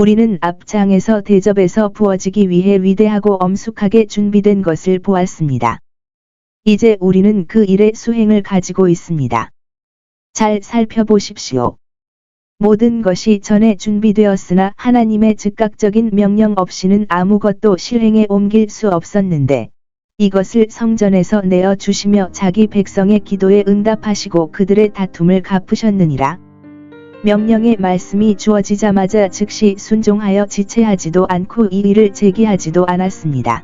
우리는 앞장에서 대접에서 부어지기 위해 위대하고 엄숙하게 준비된 것을 보았습니다. 이제 우리는 그 일의 수행을 가지고 있습니다. 잘 살펴보십시오. 모든 것이 전에 준비되었으나 하나님의 즉각적인 명령 없이는 아무것도 실행에 옮길 수 없었는데, 이것을 성전에서 내어 주시며 자기 백성의 기도에 응답하시고 그들의 다툼을 갚으셨느니라. 명령의 말씀이 주어지자마자 즉시 순종하여 지체하지도 않고 이의를 제기하지도 않았습니다.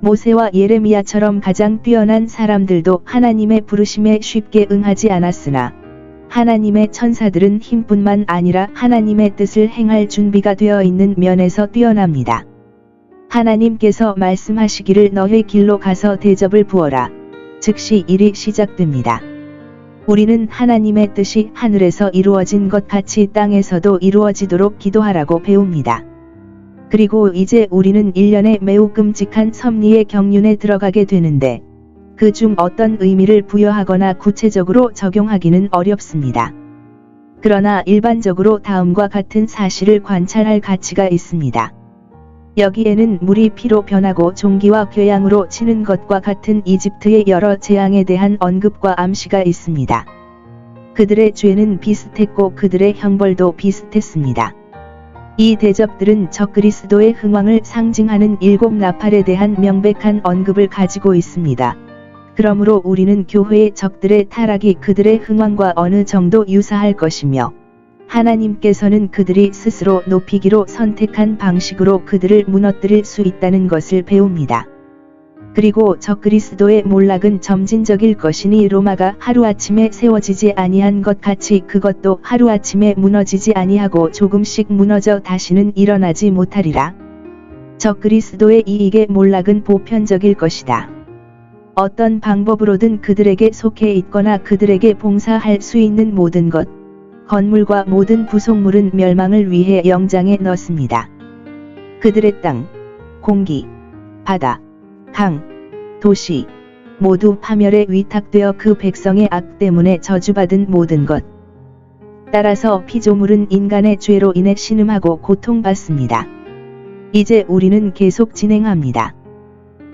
모세와 예레미야처럼 가장 뛰어난 사람들도 하나님의 부르심에 쉽게 응하지 않았으나, 하나님의 천사들은 힘뿐만 아니라 하나님의 뜻을 행할 준비가 되어 있는 면에서 뛰어납니다. 하나님께서 말씀하시기를 너의 길로 가서 대접을 부어라. 즉시 일이 시작됩니다. 우리는 하나님의 뜻이 하늘에서 이루어진 것 같이 땅에서도 이루어지도록 기도하라고 배웁니다. 그리고 이제 우리는 일련의 매우 끔찍한 섭리의 경륜에 들어가게 되는데, 그중 어떤 의미를 부여하거나 구체적으로 적용하기는 어렵습니다. 그러나 일반적으로 다음과 같은 사실을 관찰할 가치가 있습니다. 여기에는 물이 피로 변하고 종기와 궤양으로 치는 것과 같은 이집트의 여러 재앙에 대한 언급과 암시가 있습니다. 그들의 죄는 비슷했고 그들의 형벌도 비슷했습니다. 이 대접들은 적그리스도의 흥왕을 상징하는 7 나팔에 대한 명백한 언급을 가지고 있습니다. 그러므로 우리는 교회의 적들의 타락이 그들의 흥왕과 어느 정도 유사할 것이며, 하나님께서는 그들이 스스로 높이기로 선택한 방식으로 그들을 무너뜨릴 수 있다는 것을 배웁니다. 그리고 적그리스도의 몰락은 점진적일 것이니 로마가 하루아침에 세워지지 아니한 것 같이 그것도 하루아침에 무너지지 아니하고 조금씩 무너져 다시는 일어나지 못하리라. 적그리스도의 이익의 몰락은 보편적일 것이다. 어떤 방법으로든 그들에게 속해 있거나 그들에게 봉사할 수 있는 모든 것, 건물과 모든 부속물은 멸망을 위해 영장에 넣습니다. 그들의 땅, 공기, 바다, 강, 도시, 모두 파멸에 위탁되어 그 백성의 악 때문에 저주받은 모든 것. 따라서 피조물은 인간의 죄로 인해 신음하고 고통받습니다. 이제 우리는 계속 진행합니다.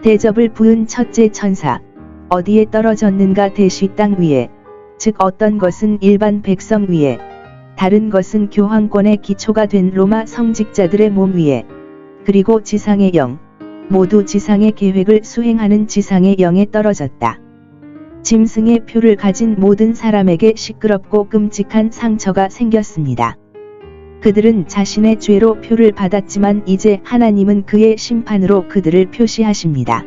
대접을 부은 첫째 천사, 어디에 떨어졌는가 대시 땅 위에, 즉 어떤 것은 일반 백성 위에, 다른 것은 교황권의 기초가 된 로마 성직자들의 몸 위에, 그리고 지상의 영, 모두 지상의 계획을 수행하는 지상의 영에 떨어졌다. 짐승의 표를 가진 모든 사람에게 시끄럽고 끔찍한 상처가 생겼습니다. 그들은 자신의 죄로 표를 받았지만 이제 하나님은 그의 심판으로 그들을 표시하십니다.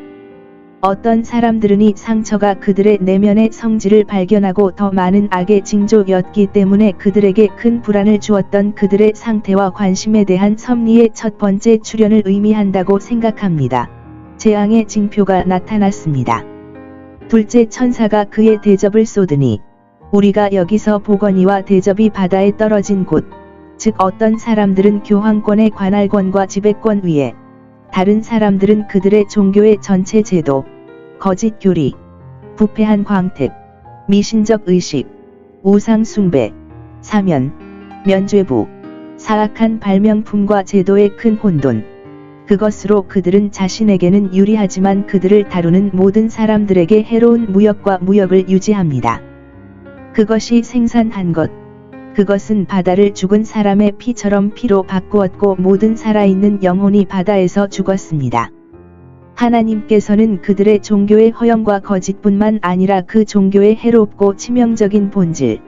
어떤 사람들은 이 상처가 그들의 내면의 성질을 발견하고 더 많은 악의 징조였기 때문에 그들에게 큰 불안을 주었던 그들의 상태와 관심에 대한 섭리의 첫 번째 출현을 의미한다고 생각합니다. 재앙의 징표가 나타났습니다. 둘째 천사가 그의 대접을 쏟으니, 우리가 여기서 보거니와 대접이 바다에 떨어진 곳, 즉 어떤 사람들은 교황권의 관할권과 지배권 위에, 다른 사람들은 그들의 종교의 전체 제도, 거짓 교리, 부패한 광택, 미신적 의식, 우상 숭배, 사면, 면죄부, 사악한 발명품과 제도의 큰 혼돈, 그것으로 그들은 자신에게는 유리하지만 그들을 다루는 모든 사람들에게 해로운 무역과 무역을 유지합니다. 그것이 생산한 것, 그것은 바다를 죽은 사람의 피처럼 피로 바꾸었고 모든 살아있는 영혼이 바다에서 죽었습니다. 하나님께서는 그들의 종교의 허영과 거짓뿐만 아니라 그 종교의 해롭고 치명적인 본질,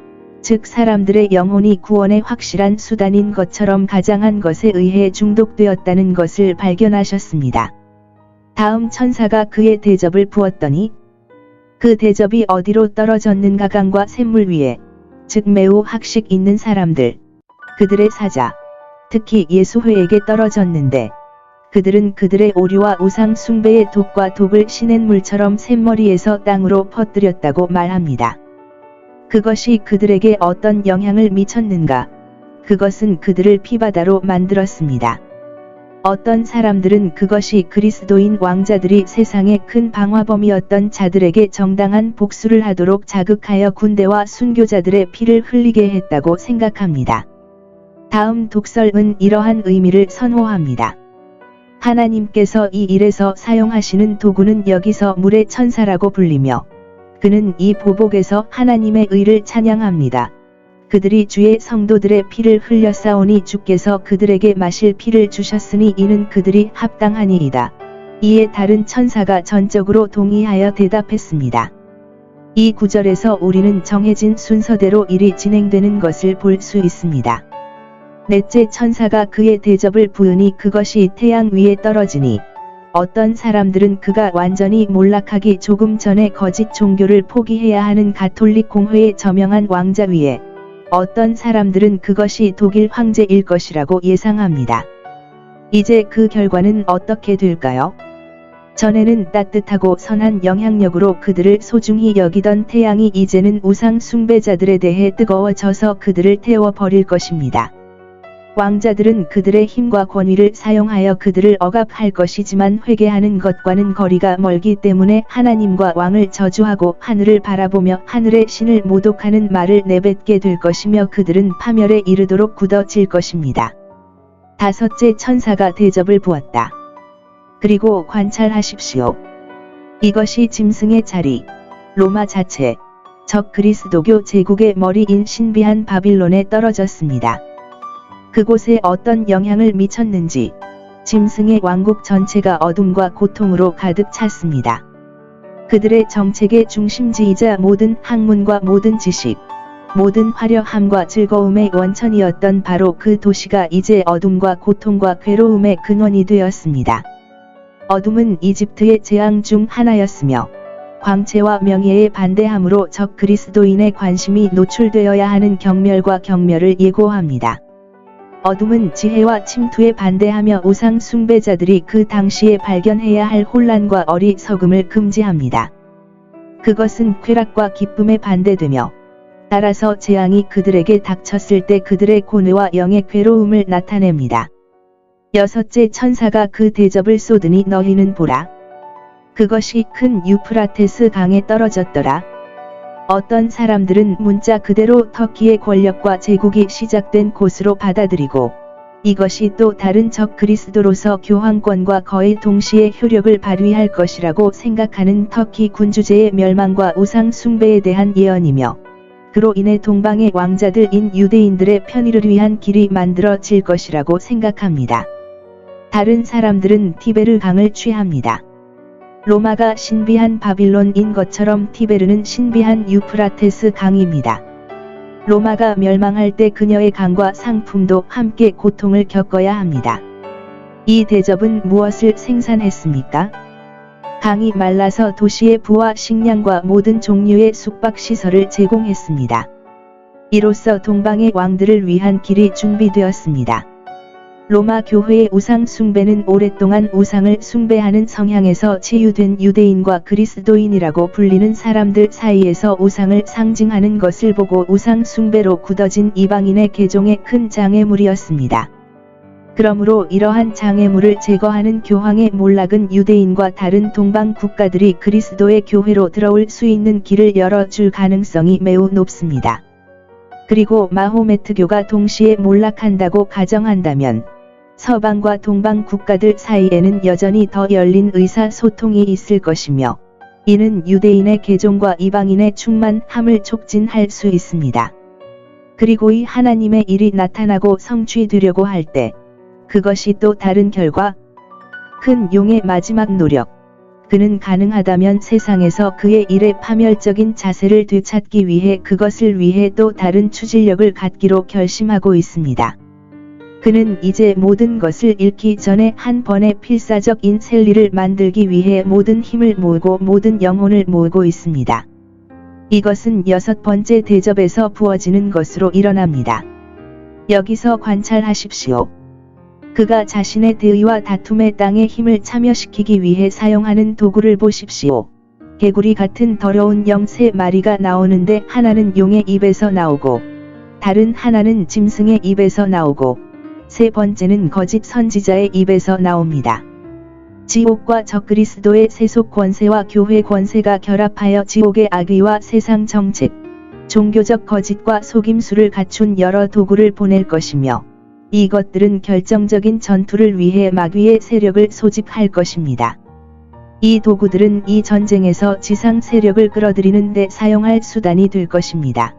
즉 사람들의 영혼이 구원의 확실한 수단인 것처럼 가장한 것에 의해 중독되었다는 것을 발견하셨습니다. 다음 천사가 그의 대접을 부었더니, 그 대접이 어디로 떨어졌는가 강과 샘물 위에, 즉 매우 학식 있는 사람들, 그들의 사자, 특히 예수회에게 떨어졌는데, 그들은 그들의 오류와 우상 숭배의 독과 독을 시냇물처럼 샘머리에서 땅으로 퍼뜨렸다고 말합니다. 그것이 그들에게 어떤 영향을 미쳤는가? 그것은 그들을 피바다로 만들었습니다. 어떤 사람들은 그것이 그리스도인 왕자들이 세상의 큰 방화범이었던 자들에게 정당한 복수를 하도록 자극하여 군대와 순교자들의 피를 흘리게 했다고 생각합니다. 다음 독설은 이러한 의미를 선호합니다. 하나님께서 이 일에서 사용하시는 도구는 여기서 물의 천사라고 불리며 그는 이 보복에서 하나님의 의를 찬양합니다. 그들이 주의 성도들의 피를 흘렸사오니 주께서 그들에게 마실 피를 주셨으니 이는 그들이 합당하니이다. 이에 다른 천사가 전적으로 동의하여 대답했습니다. 이 구절에서 우리는 정해진 순서대로 일이 진행되는 것을 볼 수 있습니다. 넷째 천사가 그의 대접을 부으니 그것이 태양 위에 떨어지니 어떤 사람들은 그가 완전히 몰락하기 조금 전에 거짓 종교를 포기해야 하는 가톨릭 공회에 저명한 왕자 위에, 어떤 사람들은 그것이 독일 황제일 것이라고 예상합니다. 이제 그 결과는 어떻게 될까요? 전에는 따뜻하고 선한 영향력으로 그들을 소중히 여기던 태양이 이제는 우상 숭배자들에 대해 뜨거워져서 그들을 태워버릴 것입니다. 왕자들은 그들의 힘과 권위를 사용하여 그들을 억압할 것이지만 회개하는 것과는 거리가 멀기 때문에 하나님과 왕을 저주하고 하늘을 바라보며 하늘의 신을 모독하는 말을 내뱉게 될 것이며 그들은 파멸에 이르도록 굳어질 것입니다. 다섯째 천사가 대접을 부었다. 그리고 관찰하십시오. 이것이 짐승의 자리, 로마 자체, 적 그리스도교 제국의 머리인 신비한 바빌론에 떨어졌습니다. 그곳에 어떤 영향을 미쳤는지 짐승의 왕국 전체가 어둠과 고통으로 가득 찼습니다. 그들의 정책의 중심지이자 모든 학문과 모든 지식, 모든 화려함과 즐거움의 원천이었던 바로 그 도시가 이제 어둠과 고통과 괴로움의 근원이 되었습니다. 어둠은 이집트의 재앙 중 하나였으며 광채와 명예에 반대함으로 적 그리스도인의 관심이 노출되어야 하는 경멸과 경멸을 예고합니다. 어둠은 지혜와 침투에 반대하며 우상 숭배자들이 그 당시에 발견해야 할 혼란과 어리석음을 금지합니다. 그것은 쾌락과 기쁨에 반대되며 따라서 재앙이 그들에게 닥쳤을 때 그들의 고뇌와 영의 괴로움을 나타냅니다. 여섯째 천사가 그 대접을 쏟으니 너희는 보라. 그것이 큰 유프라테스 강에 떨어졌더라. 어떤 사람들은 문자 그대로 터키의 권력과 제국이 시작된 곳으로 받아들이고 이것이 또 다른 적 그리스도로서 교황권과 거의 동시에 효력을 발휘할 것이라고 생각하는 터키 군주제의 멸망과 우상 숭배에 대한 예언이며 그로 인해 동방의 왕자들인 유대인들의 편의를 위한 길이 만들어질 것이라고 생각합니다. 다른 사람들은 티베르 강을 취합니다. 로마가 신비한 바빌론인 것처럼 티베르는 신비한 유프라테스 강입니다. 로마가 멸망할 때 그녀의 강과 상품도 함께 고통을 겪어야 합니다. 이 대접은 무엇을 생산했습니까? 강이 말라서 도시의 부와 식량과 모든 종류의 숙박시설을 제공했습니다. 이로써 동방의 왕들을 위한 길이 준비되었습니다. 로마 교회의 우상 숭배는 오랫동안 우상을 숭배하는 성향에서 치유된 유대인과 그리스도인이라고 불리는 사람들 사이에서 우상을 상징하는 것을 보고 우상 숭배로 굳어진 이방인의 개종의 큰 장애물이었습니다. 그러므로 이러한 장애물을 제거하는 교황의 몰락은 유대인과 다른 동방 국가들이 그리스도의 교회로 들어올 수 있는 길을 열어줄 가능성이 매우 높습니다. 그리고 마호메트교가 동시에 몰락한다고 가정한다면 서방과 동방 국가들 사이에는 여전히 더 열린 의사소통이 있을 것이며 이는 유대인의 개종과 이방인의 충만함을 촉진할 수 있습니다. 그리고 이 하나님의 일이 나타나고 성취되려고 할 때 그것이 또 다른 결과, 큰 용의 마지막 노력. 그는 가능하다면 세상에서 그의 일의 파멸적인 자세를 되찾기 위해 그것을 위해 또 다른 추진력을 갖기로 결심하고 있습니다. 그는 이제 모든 것을 잃기 전에 한 번의 필사적인 셀리를 만들기 위해 모든 힘을 모으고 모든 영혼을 모으고 있습니다. 이것은 여섯 번째 대접에서 부어지는 것으로 일어납니다. 여기서 관찰하십시오. 그가 자신의 대의와 다툼의 땅에 힘을 참여시키기 위해 사용하는 도구를 보십시오. 개구리 같은 더러운 영 세 마리가 나오는데 하나는 용의 입에서 나오고 다른 하나는 짐승의 입에서 나오고 세 번째는 거짓 선지자의 입에서 나옵니다. 지옥과 적그리스도의 세속 권세와 교회 권세가 결합하여 지옥의 악의와 세상 정책, 종교적 거짓과 속임수를 갖춘 여러 도구를 보낼 것이며 이것들은 결정적인 전투를 위해 마귀의 세력을 소집할 것입니다. 이 도구들은 이 전쟁에서 지상 세력을 끌어들이는 데 사용할 수단이 될 것입니다.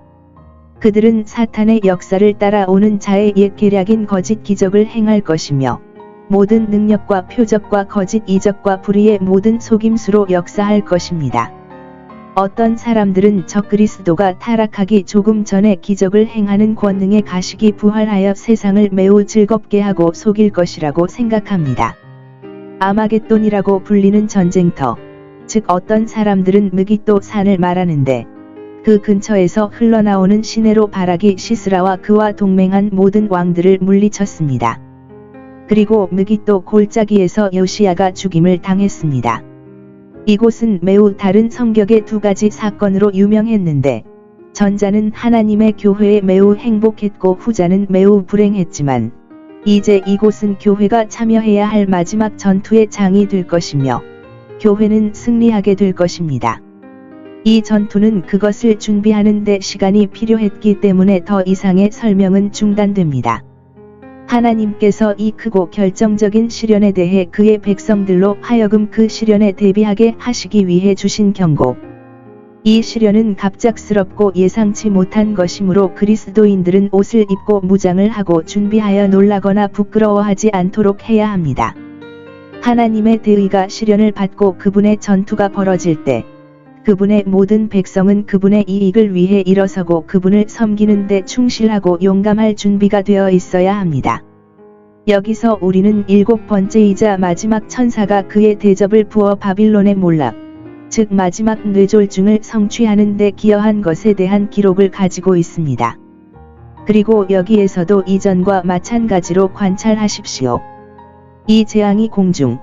그들은 사탄의 역사를 따라오는 자의 옛 계략인 거짓 기적을 행할 것이며 모든 능력과 표적과 거짓 이적과 불의의 모든 속임수로 역사할 것입니다. 어떤 사람들은 적그리스도가 타락하기 조금 전에 기적을 행하는 권능의 가식이 부활하여 세상을 매우 즐겁게 하고 속일 것이라고 생각합니다. 아마겟돈이라고 불리는 전쟁터, 즉 어떤 사람들은 느깃도 산을 말하는데 그 근처에서 흘러나오는 시내로 바라기 시스라와 그와 동맹한 모든 왕들을 물리쳤습니다. 그리고 느깃도 골짜기에서 요시야가 죽임을 당했습니다. 이곳은 매우 다른 성격의 두 가지 사건으로 유명했는데 전자는 하나님의 교회에 매우 행복했고 후자는 매우 불행했지만 이제 이곳은 교회가 참여해야 할 마지막 전투의 장이 될 것이며 교회는 승리하게 될 것입니다. 이 전투는 그것을 준비하는 데 시간이 필요했기 때문에 더 이상의 설명은 중단됩니다. 하나님께서 이 크고 결정적인 시련에 대해 그의 백성들로 하여금 그 시련에 대비하게 하시기 위해 주신 경고. 이 시련은 갑작스럽고 예상치 못한 것이므로 그리스도인들은 옷을 입고 무장을 하고 준비하여 놀라거나 부끄러워하지 않도록 해야 합니다. 하나님의 대의가 시련을 받고 그분의 전투가 벌어질 때 그분의 모든 백성은 그분의 이익을 위해 일어서고 그분을 섬기는 데 충실하고 용감할 준비가 되어 있어야 합니다. 여기서 우리는 7번째이자 마지막 천사가 그의 대접을 부어 바빌론의 몰락, 즉 마지막 뇌졸중을 성취하는 데 기여한 것에 대한 기록을 가지고 있습니다. 그리고 여기에서도 이전과 마찬가지로 관찰하십시오. 이 재앙이 공중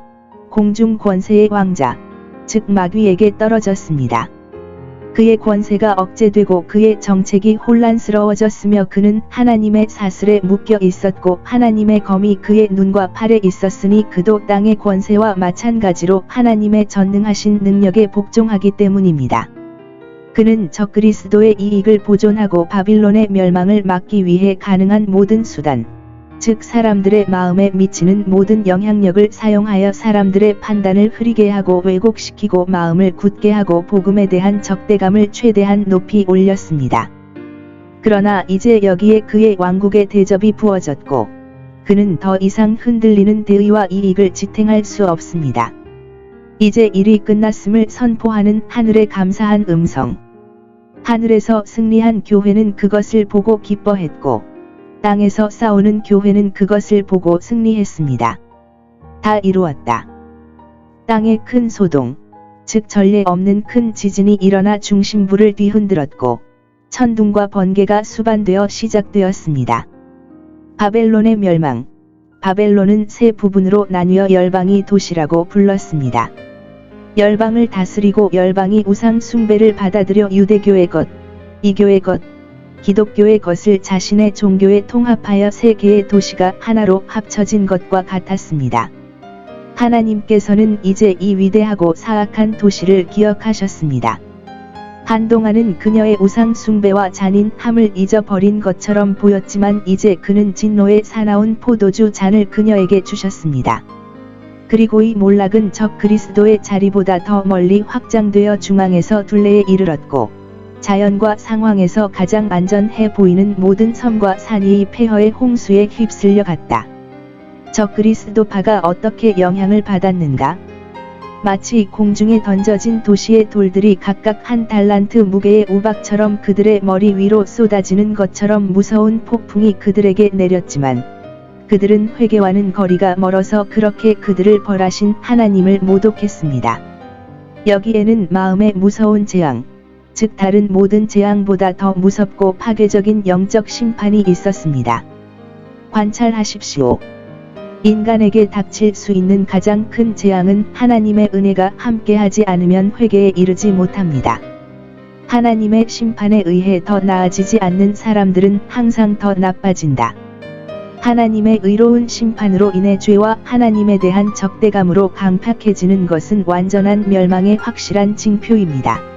권세의 왕자, 즉 마귀에게 떨어졌습니다. 그의 권세가 억제되고 그의 정책이 혼란스러워졌으며 그는 하나님의 사슬에 묶여 있었고 하나님의 검이 그의 눈과 팔에 있었으니 그도 땅의 권세와 마찬가지로 하나님의 전능하신 능력에 복종하기 때문입니다. 그는 적그리스도의 이익을 보존하고 바빌론의 멸망을 막기 위해 가능한 모든 수단, 즉 사람들의 마음에 미치는 모든 영향력을 사용하여 사람들의 판단을 흐리게 하고 왜곡시키고 마음을 굳게 하고 복음에 대한 적대감을 최대한 높이 올렸습니다. 그러나 이제 여기에 그의 왕국의 대접이 부어졌고 그는 더 이상 흔들리는 대의와 이익을 지탱할 수 없습니다. 이제 일이 끝났음을 선포하는 하늘의 감사한 음성. 하늘에서 승리한 교회는 그것을 보고 기뻐했고 땅에서 싸우는 교회는 그것을 보고 승리했습니다. 다 이루었다. 땅에 큰 소동, 즉 전례 없는 큰 지진이 일어나 중심부를 뒤흔들었고 천둥과 번개가 수반되어 시작되었습니다. 바벨론의 멸망. 바벨론은 세 부분으로 나뉘어 열방이 도시라고 불렀습니다. 열방을 다스리고 열방이 우상 숭배를 받아들여 유대교의 것, 이교의 것, 기독교의 것을 자신의 종교에 통합하여 세 개의 도시가 하나로 합쳐진 것과 같았습니다. 하나님께서는 이제 이 위대하고 사악한 도시를 기억하셨습니다. 한동안은 그녀의 우상 숭배와 잔인함을 잊어버린 것처럼 보였지만 이제 그는 진노의 사나운 포도주 잔을 그녀에게 주셨습니다. 그리고 이 몰락은 적 그리스도의 자리보다 더 멀리 확장되어 중앙에서 둘레에 이르렀고 자연과 상황에서 가장 안전해 보이는 모든 섬과 산이 폐허의 홍수에 휩쓸려 갔다. 적 그리스도파가 어떻게 영향을 받았는가? 마치 공중에 던져진 도시의 돌들이 각각 한 달란트 무게의 우박처럼 그들의 머리 위로 쏟아지는 것처럼 무서운 폭풍이 그들에게 내렸지만 그들은 회개와는 거리가 멀어서 그렇게 그들을 벌하신 하나님을 모독했습니다. 여기에는 마음의 무서운 재앙, 즉 다른 모든 재앙보다 더 무섭고 파괴적인 영적 심판이 있었습니다. 관찰하십시오. 인간에게 닥칠 수 있는 가장 큰 재앙은 하나님의 은혜가 함께하지 않으면 회개에 이르지 못합니다. 하나님의 심판에 의해 더 나아지지 않는 사람들은 항상 더 나빠진다. 하나님의 의로운 심판으로 인해 죄와 하나님에 대한 적대감으로 강팍해지는 것은 완전한 멸망의 확실한 징표입니다.